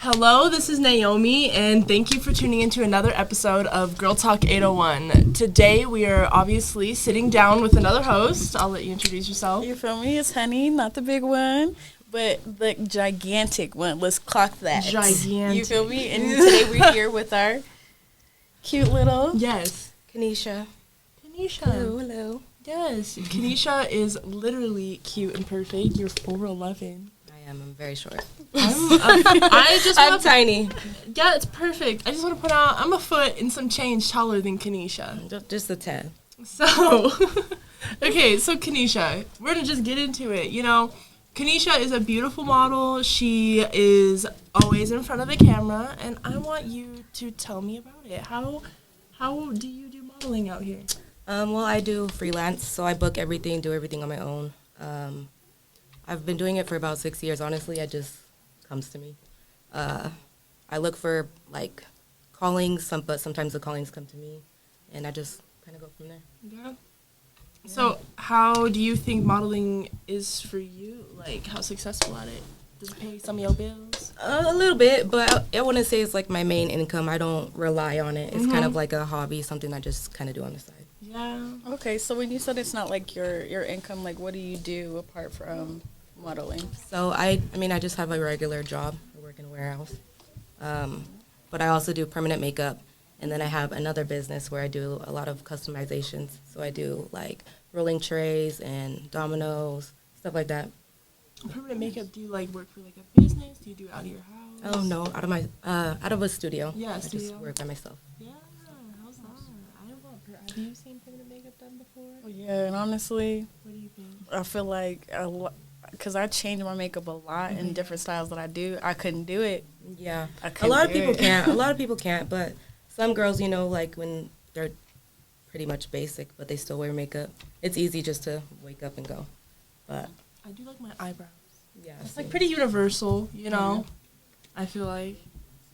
Hello, this is Naomi, and thank you for tuning into another episode of Girl Talk 801. Today, we are obviously sitting down with another host. I'll let you introduce yourself. You feel me? It's Honey, not the big one, but the gigantic one. Let's clock that. Gigantic. You feel me? And today we're here with our cute little... Yes. Kanisha. Hello. Yes. Kanisha is literally cute and perfect. You're 4'11". I'm very short. I'm tiny. Yeah, it's perfect. I just want to point out I'm a foot and some change taller than Kanisha. Just a tad. So, okay, so Kanisha, we're going to just get into it. You know, Kanisha is a beautiful model. She is always in front of the camera, and I want you to tell me about it. How do you do modeling out here? Well, I do freelance, so I book everything, do everything on my own. I've been doing it for about 6 years. Honestly, it just comes to me. I look for, like, callings, but sometimes the callings come to me, and I just kind of go from there. Yeah. So how do you think modeling is for you? Like, how successful at it? Does it pay some of your bills? A little bit, but I wouldn't say it's, like, my main income. I don't rely on it. It's kind of like a hobby, something I just kind of do on the side. Yeah. Okay, so when you said it's not like your income, like what do you do apart from modeling? So I just have a regular job. I work in a warehouse. But I also do permanent makeup. And then I have another business where I do a lot of customizations. So I do like rolling trays and dominoes, stuff like that. Permanent makeup, do you like work for like a business? Do you do it out of your house? Oh no, out of a studio. Yeah, I studio. just work by myself. Yeah, how's that? Have you seen permanent makeup done before? Oh, yeah, and honestly, What do you think? I feel like because I change my makeup a lot in different styles that I do, I couldn't do it. Yeah, I a lot of couldn't do people it. can't. A lot of people can't, but some girls, like when they're pretty much basic, but they still wear makeup, it's easy just to wake up and go. But I do like my eyebrows. yeah, It's like pretty universal, you know? I feel like.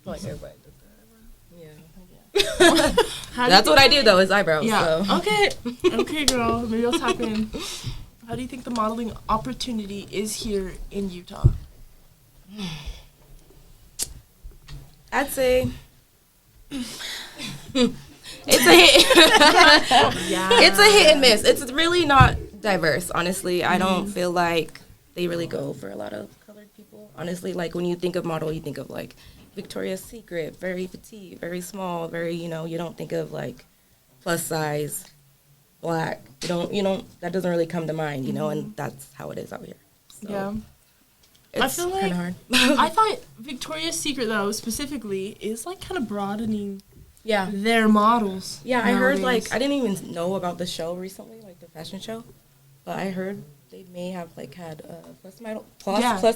Like everybody does yeah. How That's do you what I think- do though, is eyebrows. Yeah. So. Okay. Okay, girl. Maybe I'll tap in. How do you think the modeling opportunity is here in Utah? I'd say it's a hit. Yeah. It's a hit and miss. It's really not diverse, honestly. I don't feel like they really go for a lot of colored people. Honestly, like when you think of model, you think of like Victoria's Secret, very petite, very small, very, you don't think of like plus size, black. You don't, that doesn't really come to mind, and that's how it is out here. So Yeah. it's I feel like kind of hard. I thought Victoria's Secret, though, specifically, is like kind of broadening Yeah. their models. Yeah, I heard, nowadays. like, I didn't even know about the show recently, like the fashion show, but I heard they may have, like, had plus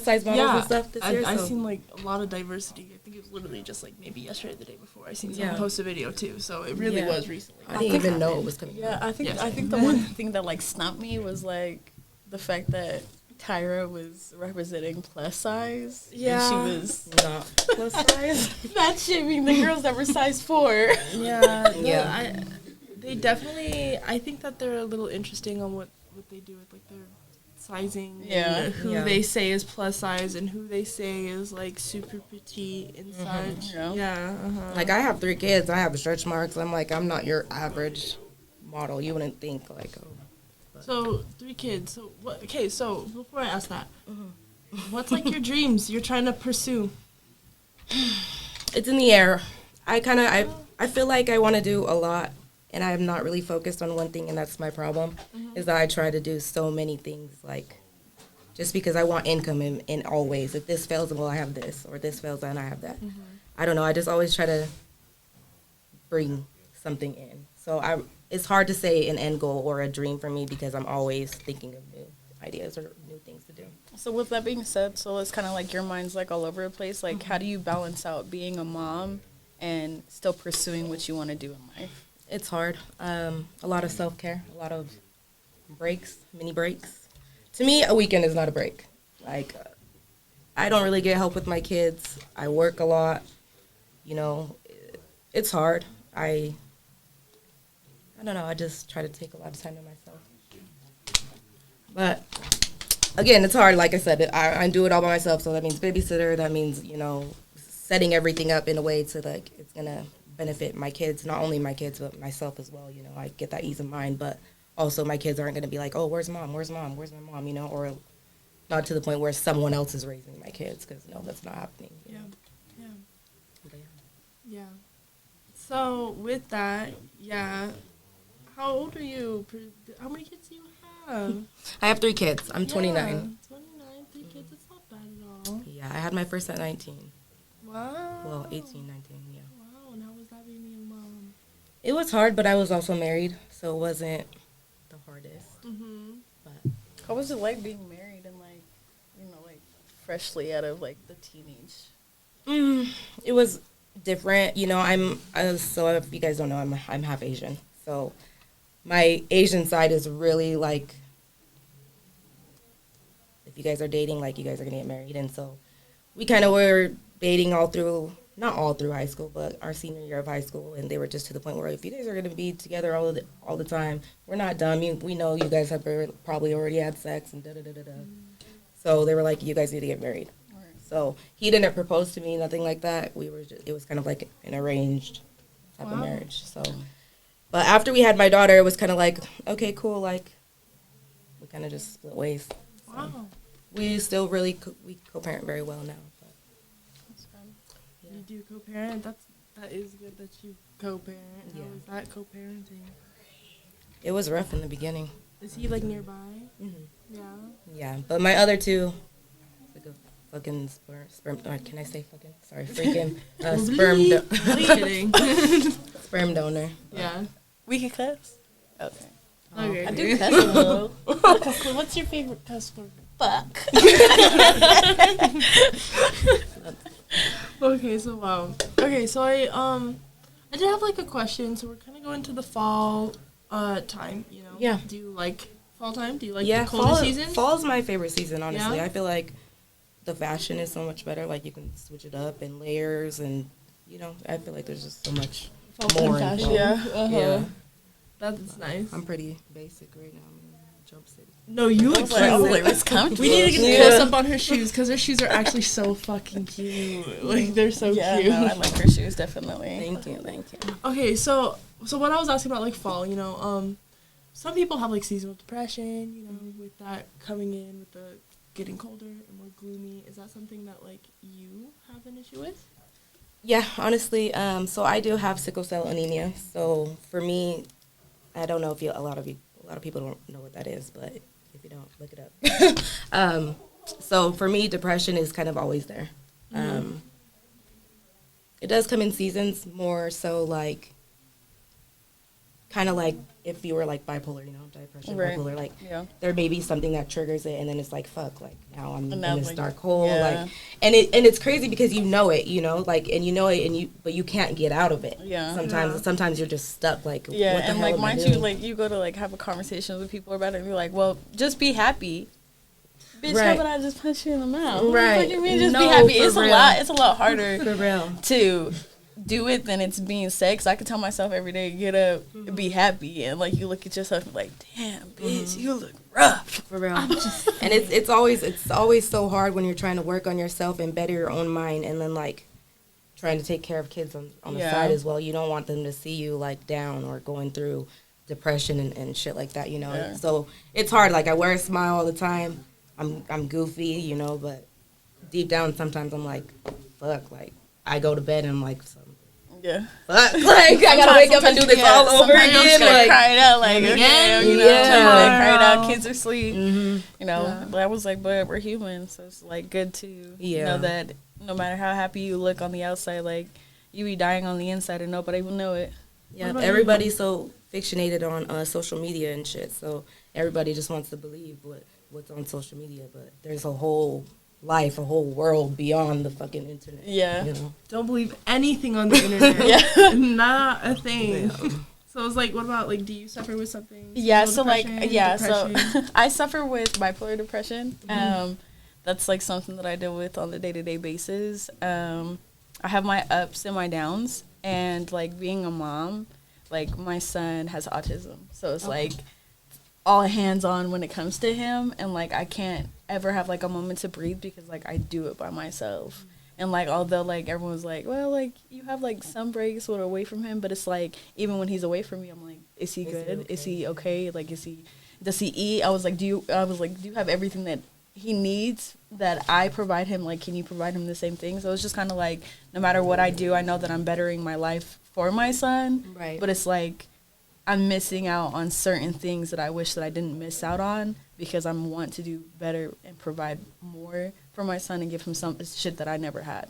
size models and stuff this year. I've So. seen, like, a lot of diversity. I think it was literally just, like, maybe yesterday or the day before. I seen Yeah. someone post a video, too, so it really Yeah. was recently. I didn't even know it was coming Yeah, out. I think Yes. I think the one thing that like stumped me was like the fact that Tyra was representing plus size. Yeah. And she was Not plus size. fat shaming the girls that were size 4. Yeah, Yeah. They definitely, I think that they're a little interesting on what they do with, like, their sizing. Yeah. And who Yeah. they say is plus size and who they say is, like, super petite and such. Yeah. Yeah, Like, I have 3 kids. I have stretch marks. I'm like, I'm not your average model. You wouldn't think, like, oh. So, 3 kids. So, so before I ask that, what's, like, your dreams you're trying to pursue? It's in the air. I feel like I want to do a lot, and I'm not really focused on one thing, and that's my problem, is that I try to do so many things, like, just because I want income in all ways. If this fails, well, I have this, or this fails, then I have that. I don't know. I just always try to bring something in. So it's hard to say an end goal or a dream for me because I'm always thinking of new ideas or new things to do. So with that being said, so it's kind of like your mind's like all over the place. Like, how do you balance out being a mom and still pursuing what you want to do in life? It's hard. A lot of self-care, a lot of breaks, mini breaks. To me, a weekend is not a break. Like, I don't really get help with my kids. I work a lot. It's hard. I don't know. I just try to take a lot of time to myself. But again, it's hard. Like I said, I do it all by myself. So that means babysitter. That means setting everything up in a way to like it's gonna benefit my kids, not only my kids but myself as well. You know, I get that ease of mind, but also my kids aren't gonna be like, oh, where's mom? Where's mom? Where's my mom? You know, or not to the point where someone else is raising my kids, because no, that's not happening. Yeah. Yeah. But, Yeah. So with that, yeah. How old are you? How many kids do you have? I have 3 kids. I'm 29. Yeah, 29, 3 kids. That's not bad at all. Yeah, I had my first at 19. Wow. Well, 18, 19, yeah. Wow. And how was that being a mom? It was hard, but I was also married, so it wasn't the hardest. But How was it like being married and like, you know, like freshly out of like the teenage? It was different. You know, so if you guys don't know, I'm half Asian. So my Asian side is really like, if you guys are dating, like you guys are gonna get married, and so we kind of were dating not all through high school, but our senior year of high school, and they were just to the point where if you guys are gonna be together all the time, we're not dumb. We know you guys have probably already had sex and da da da da da. So they were like, you guys need to get married. Right. So he didn't propose to me, nothing like that. It was kind of like an arranged type of marriage. So, but after we had my daughter, it was kind of like, okay, cool. Like, we kind of just split ways. So Wow. we still really we co-parent very well now. But, That's fun. yeah. You do co-parent. That is good that you co-parent. How Yeah. is that co-parenting? It was rough in the beginning. Is he like nearby? Yeah. Yeah, but my other 2, like a fucking sperm. Can I say fucking? Sorry, freaking sperm donor. Yeah. We can cuss? Okay. Okay. I do cuss a little. What's your favorite cuss word? Fuck. Okay, so wow. Okay, so I did have like a question. So we're kind of going to the fall time, you know. Yeah. Do you like fall time? Do you like Yeah, the coldest season? Fall is my favorite season, honestly. Yeah? I feel like the fashion is so much better. Like, you can switch it up and layers, and, you know, I feel like there's just so much more in fall. Yeah. Yeah. That's nice. I'm pretty basic right now. I'm in Jump City. No, you look I was like, cute. it's comfortable. We need to get Yeah. a close up on her shoes because her shoes are actually so fucking cute. Like they're so Yeah, cute. no, I like her shoes, definitely. Thank you. Okay, so what I was asking about like fall, you know, some people have like seasonal depression, you know, with that coming in with the getting colder and more gloomy. Is that something that like you have an issue with? Yeah, honestly, so I do have sickle cell anemia. So for me, I don't know if a lot of people don't know what that is, but if you don't, look it up. So for me, depression is kind of always there. It does come in seasons, more so like, kind of like if you were like bipolar, you know, depression, Right. bipolar, like Yeah. there may be something that triggers it, and then it's like, fuck, like now I'm in now, this like, dark hole, yeah. like, and it's crazy because you know it, you know, like, and you know it, but you can't get out of it. Yeah. Sometimes you're just stuck, like, Yeah, what the and hell like am I mind doing? you, like you go to like have a conversation with people about it, and you're like, well, just be happy. Bitch, Right. how about I just punch you in the mouth? Right. What do you mean, just No, be happy? for It's real. a lot harder For real. to do it than it's being said. 'Cause I can tell myself every day, get up, and be happy, and like you look at yourself and like, damn, bitch, you look rough. For real. And it's always so hard when you're trying to work on yourself and better your own mind, and then like trying to take care of kids on the Yeah. side as well. You don't want them to see you like down or going through depression and shit like that, you know. Yeah. So it's hard. Like, I wear a smile all the time. I'm goofy, you know, but deep down sometimes I'm like, fuck, like I go to bed and I'm like, Yeah. fuck, like I gotta wake up and do this all over Sometimes you're just again. gonna Like, cry it out, like Again? again, you know, Yeah. cry it out. Kids are asleep, mhm. you know. Yeah. But I was like, but we're human, so it's like good to know that no matter how happy you look on the outside, like you be dying on the inside and nobody will know it. Yeah, about everybody's so fictionated on social media and shit. So everybody just wants to believe what's on social media, but there's a whole life, a whole world beyond the fucking internet. Yeah. You know? Don't believe anything on the internet. Yeah. Not a thing. Yeah. So it's like, what about like, do you suffer with something? Yeah, Seasonal so like depression, yeah, depression? so I suffer with bipolar depression. That's like something that I deal with on the day-to-day basis. I have my ups and my downs, and like being a mom, like my son has autism. So it's like all hands on when it comes to him, and like I can't ever have like a moment to breathe because like I do it by myself. And, like, although, like, everyone's like, well, like, you have, like, some breaks when away from him, but it's like, even when he's away from me, I'm like, is he good? Is he okay? Like, does he eat? I was like, do you have everything that he needs that I provide him? Like, can you provide him the same thing? So it's just kind of like, no matter what I do, I know that I'm bettering my life for my son. Right. But it's like, I'm missing out on certain things that I wish that I didn't miss out on because I want to do better and provide more for my son and give him some shit that I never had.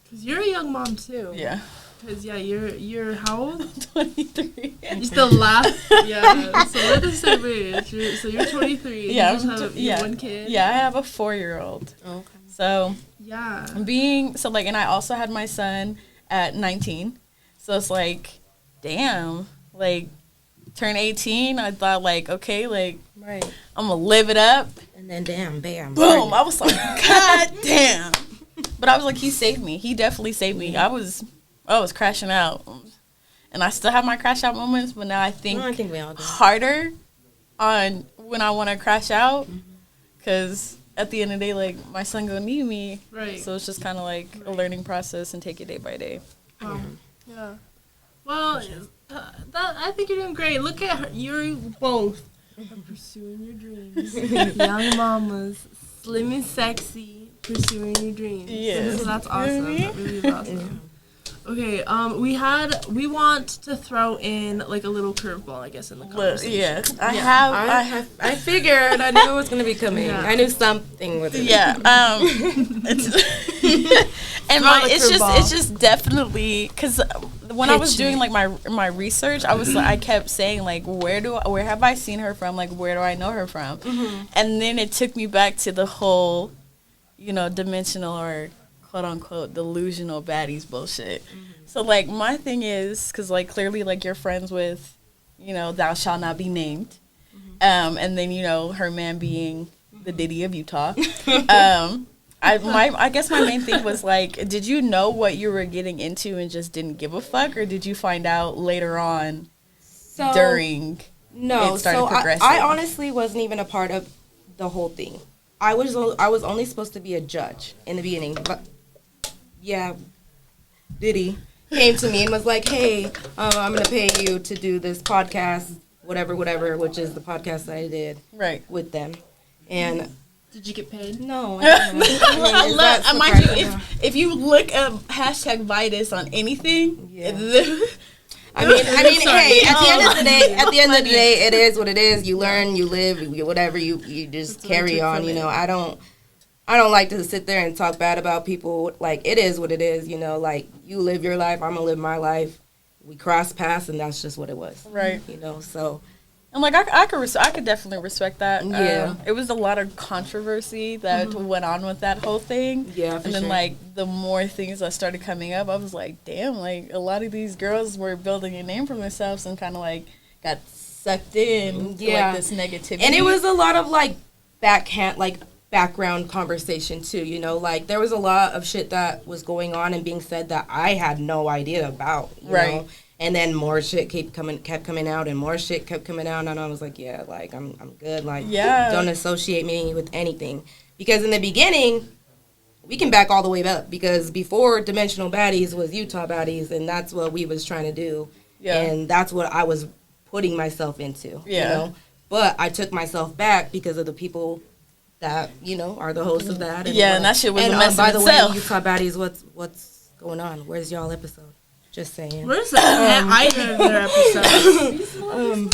Because you're a young mom, too. Yeah. Because, yeah, you're how old? 23. You still laugh? Yeah. So we're the same age. So you're 23. Yeah. You just have one kid? Yeah, I have a 4-year-old. Okay. So, yeah. And I also had my son at 19. So it's like, damn, like, turn 18, I thought, like, okay, like, Right. I'm going to live it up. And then, damn, bam. Boom. I was like, God damn. But I was like, he saved me. He definitely saved me. I was crashing out. And I still have my crash out moments, but now I think we all do. harder on when I want to crash out. Because at the end of the day, like, my son going to need me. Right. So it's just kind of like a learning process and take it day by day. Wow. Yeah. Well, I think you're doing great. Look at her. You're both pursuing your dreams. Young mamas, slim and sexy, pursuing your dreams. Yes. So that's awesome. That really is awesome. Okay, we want to throw in like a little curveball, I guess, in the conversation. Yeah, I figured. I knew it was gonna be coming. Yeah. I knew something was. Yeah. It's just definitely because when I was doing like my research, I kept saying like where have I seen her from? Like where do I know her from? And then it took me back to the whole, dimensional or quote unquote delusional baddies bullshit. So like my thing is because like clearly like you're friends with, thou shalt not be named, and then her man being the Diddy of Utah. I guess my main thing was like, did you know what you were getting into and just didn't give a fuck, or did you find out later on during No, it started so progressing? I honestly wasn't even a part of the whole thing. I was only supposed to be a judge in the beginning, but yeah, Diddy came to me and was like, hey, I'm going to pay you to do this podcast, whatever, which is the podcast that I did with them. And did you get paid? no. I mind you, if you look up #Vitus on anything, I mean, hey, at the end of the day, it is what it is. You learn, you live, whatever, you just carry on, I don't like to sit there and talk bad about people. Like, it is what it is, like, you live your life, I'm gonna live my life. We cross paths, and that's just what it was. Right. So. And, like, I could definitely respect that. Yeah. It was a lot of controversy that went on with that whole thing. Yeah, for And then, sure. like, the more things that started coming up, I was like, damn, like, a lot of these girls were building a name for themselves and kind of, like, got sucked in to, like, this negativity. And it was a lot of, like, background conversation, too, Like, there was a lot of shit that was going on and being said that I had no idea about, you know? And then more shit kept coming out, and more shit kept coming out, and I was like, yeah, like, I'm good. Like, don't associate me with anything. Because in the beginning, we can back all the way up, because before Dimensional Baddies was Utah Baddies, and that's what we was trying to do. Yeah. And that's what I was putting myself into, But I took myself back because of the people that, are the hosts of that. And that shit was a mess by in the itself. way, Utah Baddies, what's going on? Where's y'all episode? Just saying. Where's either of their episodes? But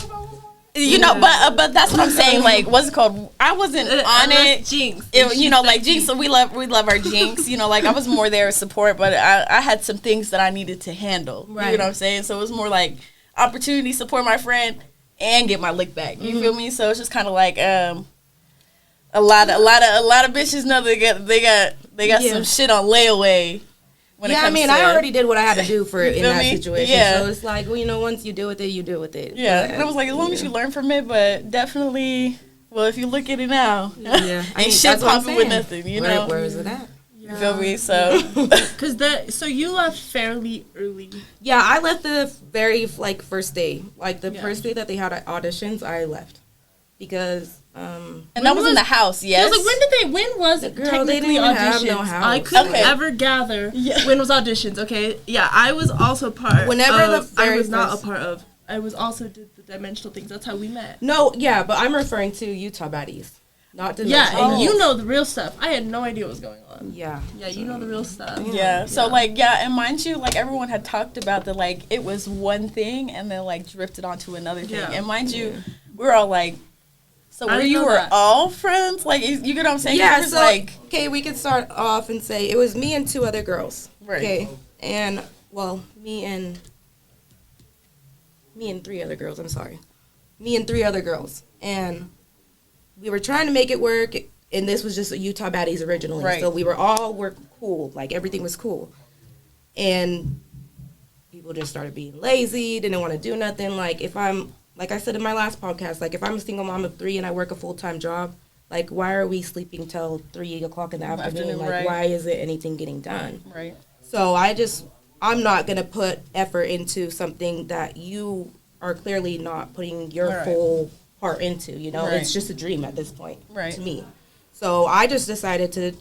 that's what I'm saying. Like, what's it called? I wasn't on it. Jinx. Like Jinx. So we love our Jinx. Like I was more there as support, but I had some things that I needed to handle. Right. You know what I'm saying? So it was more like opportunity, support my friend, and get my lick back. You feel me? So it's just kind of like a lot of bitches know they got some shit on layaway. I already did what I had to do in that situation. Yeah. So it's like, once you deal with it, you deal with it. Yeah. And I was like, as long as you learn from it, but definitely, well, if you look at it now, ain't shit popping with nothing, Where is it at? You feel me? So. So you left fairly early. Yeah, I left the very, first day. Like, the first day that they had auditions, I left. because and that was in the house. Yes. I was like, when was it? Girl, they didn't even have no house. I couldn't ever gather when was auditions. Okay, yeah, I was also part. I was also did the dimensional things. That's how we met. No, yeah, but I'm referring to Utah Baddies, not Dimensional. Yeah, and you know the real stuff. I had no idea what was going on. Yeah. Yeah, you know the real stuff. Yeah. So like, yeah, and mind you, like everyone had talked about that, like it was one thing and then like drifted onto another thing. Yeah. And mind you, we were all like, so were all friends? Like, you get what I'm saying? Yeah. So like, okay, we could start off and say it was me and 2 other girls. Right. Okay. And well, me and 3 other girls. I'm sorry. Me and 3 other girls, and we were trying to make it work. And this was just a Utah Baddies originally. Right. So we were cool. Like, everything was cool. And people just started being lazy, didn't want to do nothing. Like, like I said in my last podcast, like, if I'm a single mom of 3 and I work a full-time job, like, why are we sleeping till 3 o'clock in the afternoon? Like, why isn't anything getting done? Right. So I'm not going to put effort into something that you are clearly not putting your full heart into, you know? It's just a dream at this point to me. So I just decided to,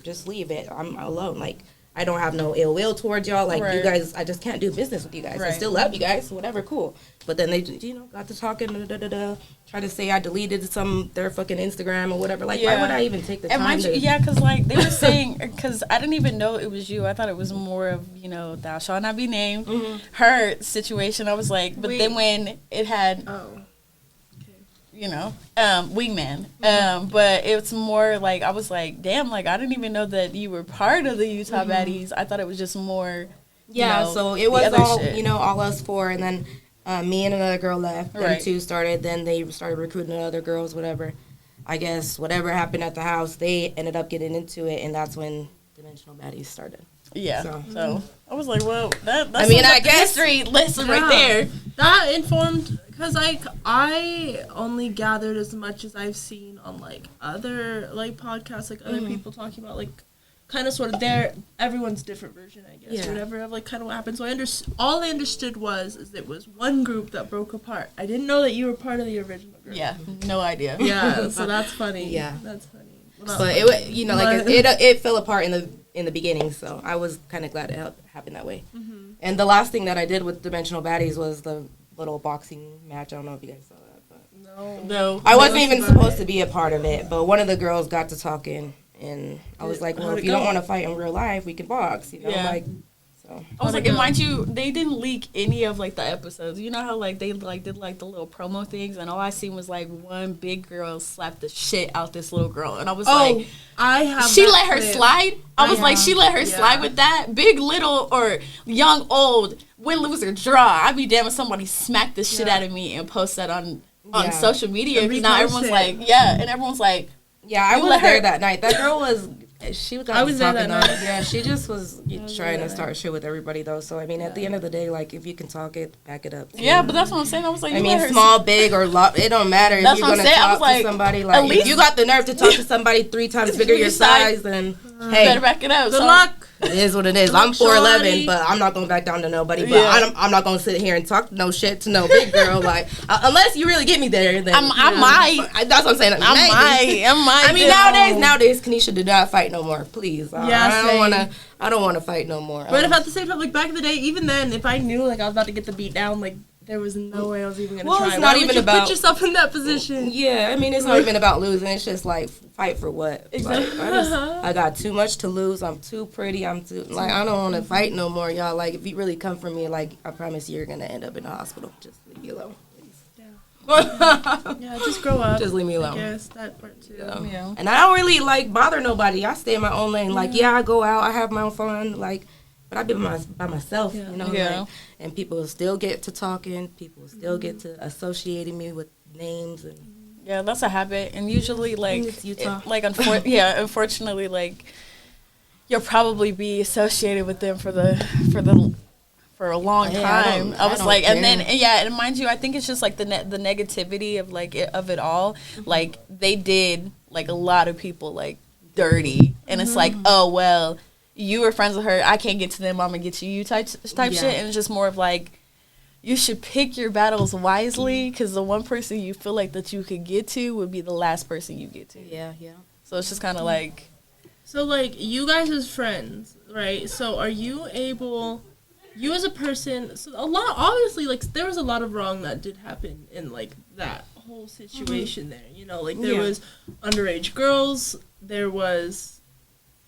just leave it. I'm alone. Like, I don't have no ill will towards y'all. Like, you guys, I just can't do business with you guys. I still love you guys, whatever, cool. But then they, got to talking, try to say I deleted their fucking Instagram or whatever. Like, why would I even take the time to... Yeah, because, like, they were saying, because I didn't even know it was you. I thought it was more of, thou shalt not be named, her situation. I was like, but then when it had... wingman. But it's more like, I was like, damn, like, I didn't even know that you were part of the Utah Baddies. I thought it was just more, so it was all, all us 4, and then me and another girl left, and 2 started, then they started recruiting other girls, whatever. I guess whatever happened at the house, they ended up getting into it, and that's when Dimensional Baddies started. Yeah. So I was like, well, that's I guess history lesson right there. That informed, because like I only gathered as much as I've seen on like other like podcasts, like other people talking about like kind of sort of everyone's different version, I guess, or whatever of like kind of what happened. So all I understood is it was one group that broke apart. I didn't know that you were part of the original group. Yeah, no idea. Yeah, so that's funny. Yeah, that's funny. Well, but it fell apart in the beginning, so I was kind of glad it happened that way. And the last thing that I did with Dimensional Baddies was the little boxing match. I don't know if you guys saw that, but no, I wasn't even supposed to be a part of it. But one of the girls got to talking, and I was like, "Well, if you don't want to fight in real life, we can box." Like. So. I was like, and mind you, they didn't leak any of like the episodes. You know how like they like did like the little promo things, and all I seen was like one big girl slap the shit out this little girl, and I was like, she let her slide. I was like, she let her slide with that big, little, or young, old, win, lose, or draw. I'd be damn if somebody smacked the shit out of me and post that on social media. Because now everyone's like, and everyone's like, I was there that night. That girl was. I was there that night. Yeah, she just was trying to start shit with everybody though. So I mean, at the end of the day, like if you can talk it, back it up. Too. Yeah, but that's what I'm saying. I was like, small, big, or it don't matter. If you're gonna talk to somebody, like if you got the nerve to talk to somebody 3 times bigger your size, then hey, better back it up. Good luck. It is what it is. I'm 4'11", but I'm not gonna back down to nobody. But I'm not gonna sit here and talk no shit to no big girl. Like unless you really get me there, then I might. That's what I'm saying. I might. I mean, nowadays, Kanisha did not fight no more. Please, I don't wanna fight no more. But if at the same time, like back in the day, even then, if I knew like I was about to get the beat down, like. There was no way I was even gonna try. It's not even about put yourself in that position. Yeah, I mean it's not even about losing. It's just like fight for what? Exactly. Like, I got too much to lose. I'm too pretty. I don't want to fight no more, y'all. Like if you really come for me, like I promise you're gonna end up in the hospital. Just leave me alone. Yeah, just grow up. Just leave me alone. Yes, that part too. Yeah. And I don't really like bother nobody. I stay in my own lane. Like I go out. I have my own fun. Like. But I've been by myself, you know, like, and people still get to talking. People still get to associating me with names and. Yeah, that's a habit, and usually like Utah. Unfortunately, like you'll probably be associated with them for a long time. I was like, care. And then and mind you, I think it's just like the negativity of like of it all. Like they did like a lot of people like dirty, and it's like, oh well. You were friends with her. I can't get to them. I'm gonna get to you type shit. And it's just more of like, you should pick your battles wisely, because the one person you feel like that you could get to would be the last person you get to. Yeah. So it's just kind of like. So, like, you guys as friends, right? So are you able, you as a person, so a lot, obviously, like, there was a lot of wrong that did happen in, like, that whole situation there. You know, like, there was underage girls, there was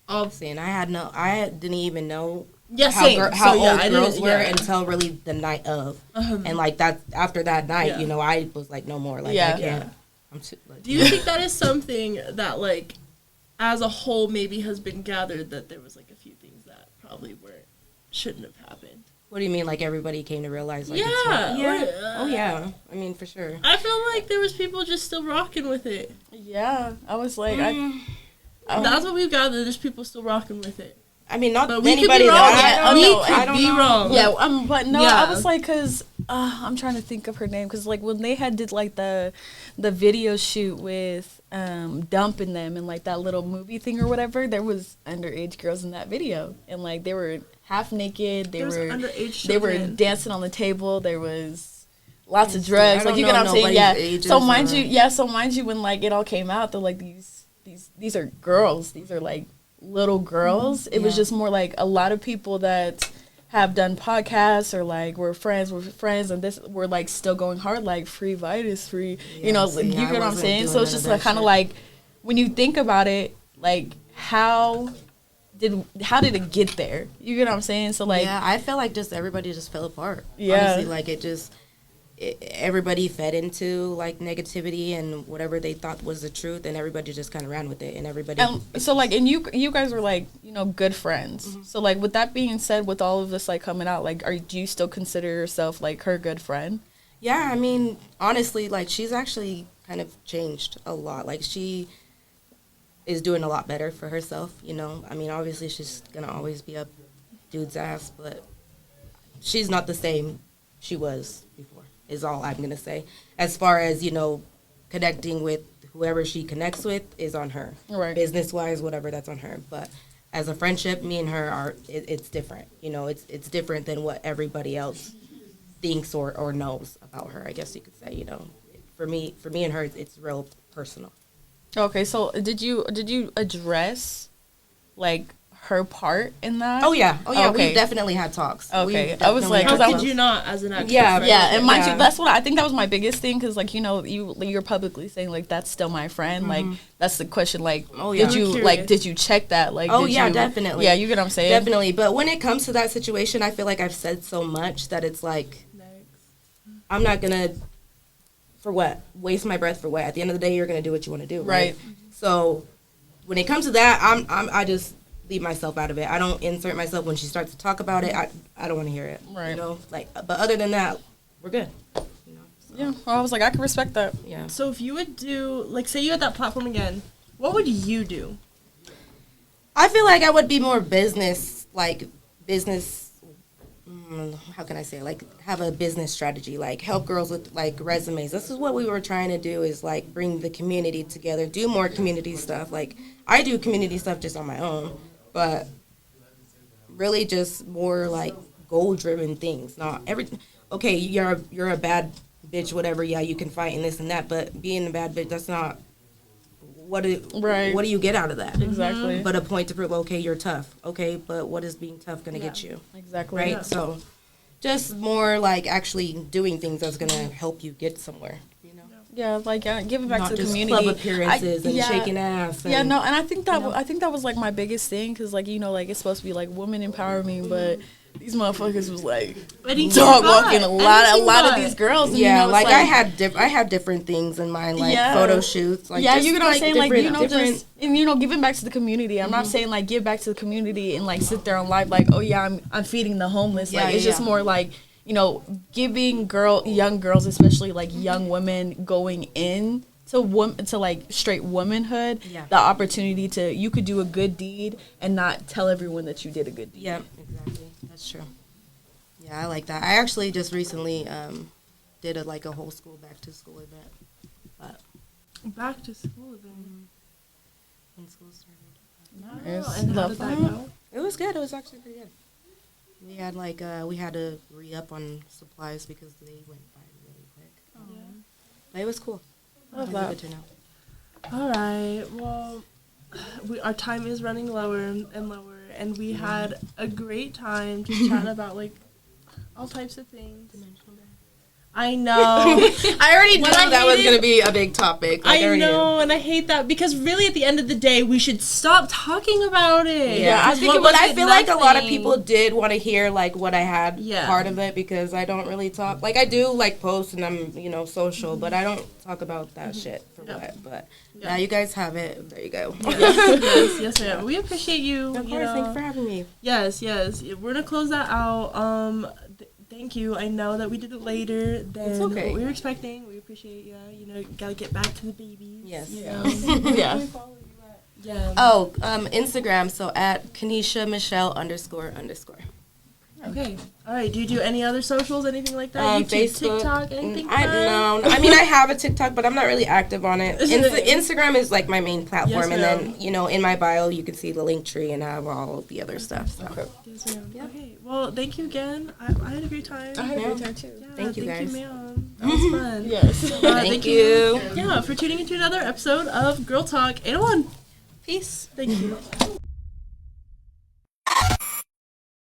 all. And I didn't even know Yeah, how old I girls didn't- were yeah. until really the night of. Uh-huh. And, like, that after that night, Yeah. you know, I was like, no more. Like, Yeah. I can't. I'm too, like, Do you think that is something that, like, as a whole maybe has been gathered that there was, like, a few things that probably shouldn't have happened? what do you mean? Like, everybody came to realize, like, Yeah. it's wrong? Yeah. Or, Oh, yeah. I mean, for sure. I feel like there was people just still rocking with it. Yeah, I was like, That's what we've gathered. There's people still rocking with it. I mean, not But we could anybody be wrong. that I We know. could I don't be know. wrong. Yeah, but no, Yeah. I was like, cause I'm trying to think of her name, cause like when they did like the video shoot with dumping them and like that little movie thing or whatever, there was underage girls in that video, and like they were half naked, There was underage they were children. dancing on the table, there was lots of I drugs, don't like you know get what I'm saying, nobody's yeah. ages So mind or- you, so mind you, when like it all came out, they're like these are girls, these are like little girls. It was Yeah. just more like a lot of people that have done podcasts or like we're friends and this we're like still going hard, like free Vitus, free, you know, see, like, you I get what I'm wasn't saying? doing So it's none just of like that kind of shit. like when you think about it, like how did it get there? You get what I'm saying? So like yeah, I feel like just everybody just fell apart. Yeah. Honestly, like everybody fed into like negativity and whatever they thought was the truth, and everybody just kind of ran with it, and everybody. so like, and you guys were like, you know, good friends. Mm-hmm. So like, with that being said, with all of this like coming out, like, do you still consider yourself like her good friend? Yeah, I mean, honestly, like she's actually kind of changed a lot. Like she is doing a lot better for herself. You know, I mean, obviously she's gonna always be up dude's ass, but she's not the same she was before. Is all I'm gonna say. As far as, you know, connecting with whoever she connects with is on her. Right. Business wise, whatever, that's on her. But as a friendship, me and her it's different. You know, it's different than what everybody else thinks or knows about her. I guess you could say. You know, for me and her, it's real personal. Okay, so did you address like her part in that? Oh yeah, Okay. We definitely had talks. Okay. We I was definitely like, had 'cause How I could talks. you not as an actor? Yeah, friend? Yeah, and mind Yeah. you, that's what I think that was my biggest thing, because like, you know, you're publicly saying like that's still my friend. Like that's the question. Like, Oh, yeah. did you I'm like curious. did you check that? Like, Oh, did yeah, you, definitely. Yeah, you get what I'm saying. Definitely. But when it comes to that situation, I feel like I've said so much that it's like I'm not gonna for what waste my breath for what. At the end of the day, you're gonna do what you want to do, right? So when it comes to that, I just leave myself out of it. I don't insert myself when she starts to talk about it. I don't want to hear it. Right. You know, like, but other than that, we're good. You know. So, Yeah, well, I was like, I can respect that. yeah. So if you would do, like, say you had that platform again, what would you do? I feel like I would be more business. How can I say it? Like have a business strategy, like help girls with like resumes. This is what we were trying to do, is like bring the community together, do more community stuff. Like I do community stuff just on my own, but really just more like goal driven things. Not every okay, you're a bad bitch, whatever, yeah, you can fight and this and that, but being a bad bitch, that's not what do you get out of that? Exactly. But a point to prove, okay, you're tough. Okay, but what is being tough going to get you? Exactly. Right? Yeah. So just more like actually doing things that's going to help you get somewhere, you know? Yeah, like giving back Not to the just community. club appearances and yeah. shaking ass. And, Yeah, no, and I think that you know? I think that was like my biggest thing, because like, you know, like it's supposed to be like women empowerment, but these motherfuckers was like dog walking a lot of these girls. And, yeah, you know, it's like I had different things in mind, like Yeah. photo shoots. Like yeah, just you know what I'm saying? Like, you know, different- just, and, you know, giving back to the community. I'm not saying, like, give back to the community and, like, sit there on live, like, oh, yeah, I'm feeding the homeless. Yeah, like, it's just yeah. more like, you know, giving young girls, especially, like, young women going in to like, straight womanhood, Yeah. the opportunity to, you could do a good deed and not tell everyone that you did a good deed. Yeah, exactly. That's true. Yeah, I like that. I actually just recently did a whole school back to school event. But Back to school then. when school started. Nice. And how Love did that that. go? It was good. It was actually pretty good. We had we had to re-up on supplies because they went by really quick. Yeah. But it was cool. I love It was a that. good turnout. All right. Well, our time is running lower and lower, and we had a great time just chatting about like all types of things. Dimensional Baddies. I know. I already knew What I that was hated- going to be a big topic. Like, I already knew. know, and I hate that because really, at the end of the day, we should stop talking about it. Yeah, I Because think, what but was I it? feel like a lot of Nothing. people did want to hear like what I had Yeah. part of it because I don't really talk. Like I do like post and I'm social, but I don't talk about that shit for Yeah. what. But Yeah. now you guys have it. There you go. yes, ma'am. We appreciate you. Of you course, know. thanks for having me. Yes. We're gonna close that out. Thank you. I know that we did it later than It's okay. what we were expecting. We appreciate you. You know, gotta get back to the babies. Yes. You know? Yeah. Yeah. Oh, Instagram. So at Kanisha_Michelle__. Okay. All right. Do you do any other socials, anything like that? YouTube, Facebook, TikTok, anything? I fun? no. I mean, I have a TikTok, but I'm not really active on it. Isn't it- Instagram is like my main platform, Yes, and ma'am. then in my bio you can see the link tree and I have all of the other stuff. So. Yes, ma'am. Yep. Okay. Well, thank you again. I had a great time. I had a Yeah. great time too. Yeah, Thank you, guys. ma'am. That was fun. Yes. Thank you. Yeah, for tuning into another episode of Girl Talk 801. Peace. Thank you.